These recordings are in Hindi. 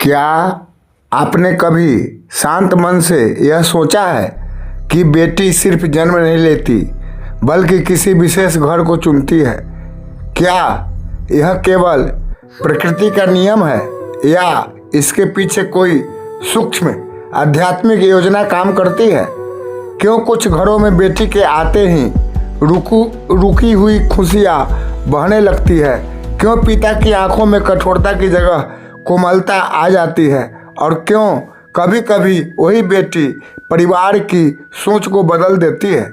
क्या आपने कभी शांत मन से यह सोचा है कि बेटी सिर्फ जन्म नहीं लेती बल्कि किसी विशेष घर को चुनती है? क्या यह केवल प्रकृति का नियम है या इसके पीछे कोई सूक्ष्म आध्यात्मिक योजना काम करती है? क्यों कुछ घरों में बेटी के आते ही रुकी हुई खुशियाँ बहने लगती है? क्यों पिता की आंखों में कठोरता की जगह कोमलता आ जाती है? और क्यों कभी कभी वही बेटी परिवार की सोच को बदल देती है?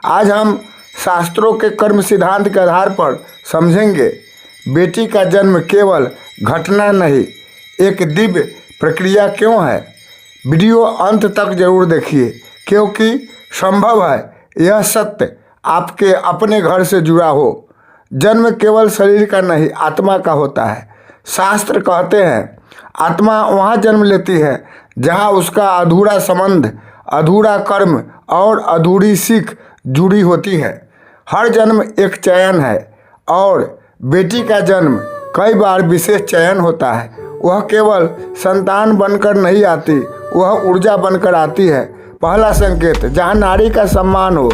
आज हम शास्त्रों के कर्म सिद्धांत के आधार पर समझेंगे बेटी का जन्म केवल घटना नहीं, एक दिव्य प्रक्रिया क्यों है। वीडियो अंत तक जरूर देखिए क्योंकि संभव है यह सत्य आपके अपने घर से जुड़ा हो। जन्म केवल शरीर का नहीं, आत्मा का होता है। शास्त्र कहते हैं आत्मा वहाँ जन्म लेती है जहाँ उसका अधूरा संबंध, अधूरा कर्म और अधूरी सीख जुड़ी होती है। हर जन्म एक चयन है और बेटी का जन्म कई बार विशेष चयन होता है। वह केवल संतान बनकर नहीं आती, वह ऊर्जा बनकर आती है। पहला संकेत, जहाँ नारी का सम्मान हो।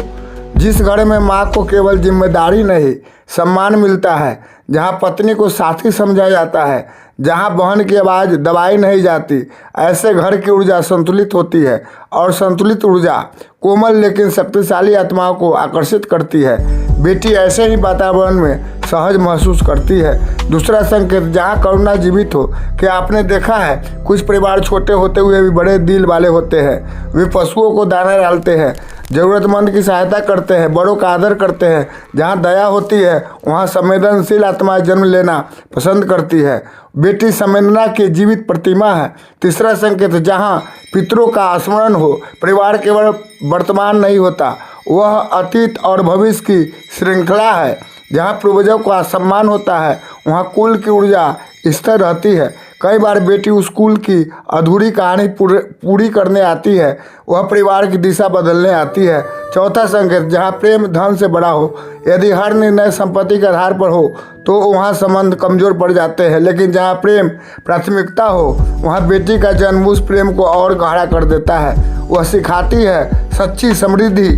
जिस घर में माँ को केवल जिम्मेदारी नहीं सम्मान मिलता है, जहाँ पत्नी को साथी समझा जाता है, जहाँ बहन की आवाज़ दबाई नहीं जाती, ऐसे घर की ऊर्जा संतुलित होती है। और संतुलित ऊर्जा कोमल लेकिन शक्तिशाली आत्माओं को आकर्षित करती है। बेटी ऐसे ही वातावरण में सहज महसूस करती है। दूसरा संकेत, जहाँ करुणा जीवित हो। क्या आपने देखा है कुछ परिवार छोटे होते हुए भी बड़े दिल वाले होते हैं? वे पशुओं को दाना डालते हैं, जरूरतमंद की सहायता करते हैं, बड़ों का आदर करते हैं। जहाँ दया होती है वहाँ संवेदनशील आत्माएं जन्म लेना पसंद करती है। बेटी संवेदना की जीवित प्रतिमा है। तीसरा संकेत, जहाँ पितरों का स्मरण हो। परिवार केवल वर्तमान नहीं होता, वह अतीत और भविष्य की श्रृंखला है। जहाँ पूर्वजों का सम्मान होता है वहाँ कुल की ऊर्जा स्थिर रहती है। कई बार बेटी उस कुल की अधूरी कहानी पूरी करने आती है, वह परिवार की दिशा बदलने आती है। चौथा संकेत, जहाँ प्रेम धन से बड़ा हो। यदि हर निर्णय संपत्ति के आधार पर हो तो वहाँ संबंध कमजोर पड़ जाते हैं, लेकिन जहाँ प्रेम प्राथमिकता हो वहाँ बेटी का जन्म उस प्रेम को और गहरा कर देता है। वह सिखाती है सच्ची समृद्धि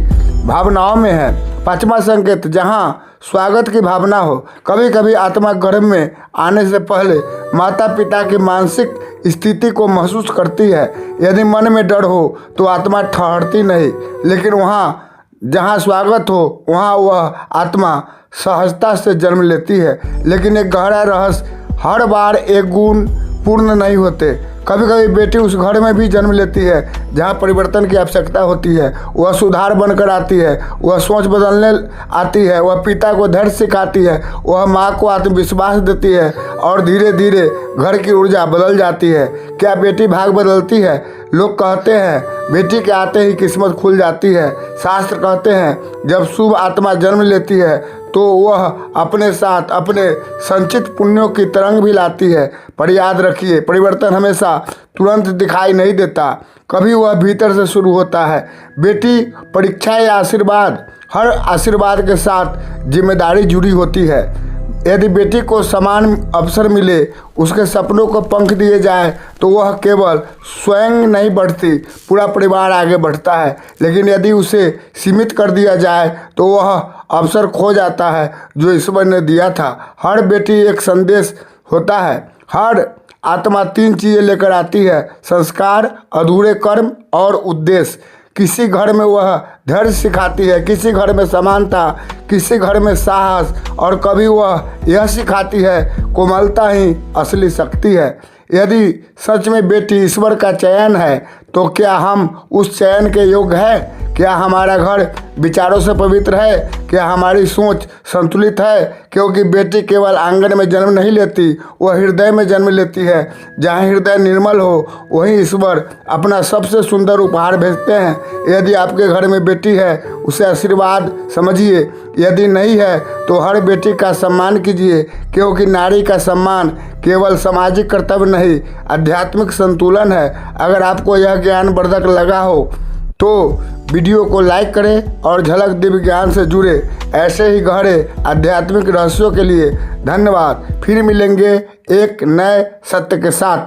भावनाओं में है। पांचवा संकेत, जहाँ स्वागत की भावना हो। कभी कभी आत्मा गर्भ में आने से पहले माता पिता की मानसिक स्थिति को महसूस करती है। यदि मन में डर हो तो आत्मा ठहरती नहीं, लेकिन वहाँ जहाँ स्वागत हो वहाँ वह आत्मा सहजता से जन्म लेती है। लेकिन एक गहरा रहस्य, हर बार एक गुण पूर्ण नहीं होते। कभी कभी बेटी उस घर में भी जन्म लेती है जहाँ परिवर्तन की आवश्यकता होती है। वह सुधार बनकर आती है, वह सोच बदलने आती है, वह पिता को धैर्य सिखाती है, वह माँ को आत्मविश्वास देती है और धीरे धीरे घर की ऊर्जा बदल जाती है। क्या बेटी भाग बदलती है? लोग कहते हैं बेटी के आते ही किस्मत खुल जाती है। शास्त्र कहते हैं जब शुभ आत्मा जन्म लेती है तो वह अपने साथ अपने संचित पुण्यों की तरंग भी लाती है। पर याद रखिए, परिवर्तन हमेशा तुरंत दिखाई नहीं देता, कभी वह भीतर से शुरू होता है। बेटी परीक्षा या आशीर्वाद, हर आशीर्वाद के साथ जिम्मेदारी जुड़ी होती है। यदि बेटी को समान अवसर मिले, उसके सपनों को पंख दिए जाए तो वह केवल स्वयं नहीं बढ़ती, पूरा परिवार आगे बढ़ता है। लेकिन यदि उसे सीमित कर दिया जाए तो वह अवसर खो जाता है जो ईश्वर ने दिया था। हर बेटी एक संदेश होता है। हर आत्मा 3 चीज़ें लेकर आती है: संस्कार, अधूरे कर्म और उद्देश्य। किसी घर में वह धैर्य सिखाती है, किसी घर में समानता, किसी घर में साहस, और कभी वह यह सिखाती है कोमलता ही असली शक्ति है। यदि सच में बेटी ईश्वर का चयन है तो क्या हम उस चयन के योग्य हैं? क्या हमारा घर विचारों से पवित्र है? क्या हमारी सोच संतुलित है? क्योंकि बेटी केवल आंगन में जन्म नहीं लेती, वह हृदय में जन्म लेती है। जहाँ हृदय निर्मल हो वहीं ईश्वर अपना सबसे सुंदर उपहार भेजते हैं। यदि आपके घर में बेटी है उसे आशीर्वाद समझिए, यदि नहीं है तो हर बेटी का सम्मान कीजिए, क्योंकि नारी का सम्मान केवल सामाजिक कर्तव्य नहीं, आध्यात्मिक संतुलन है। अगर आपको यह ज्ञानवर्धक लगा हो तो वीडियो को लाइक करें और झलक दिव्य ज्ञान से जुड़े ऐसे ही गहरे आध्यात्मिक रहस्यों के लिए धन्यवाद। फिर मिलेंगे एक नए सत्य के साथ।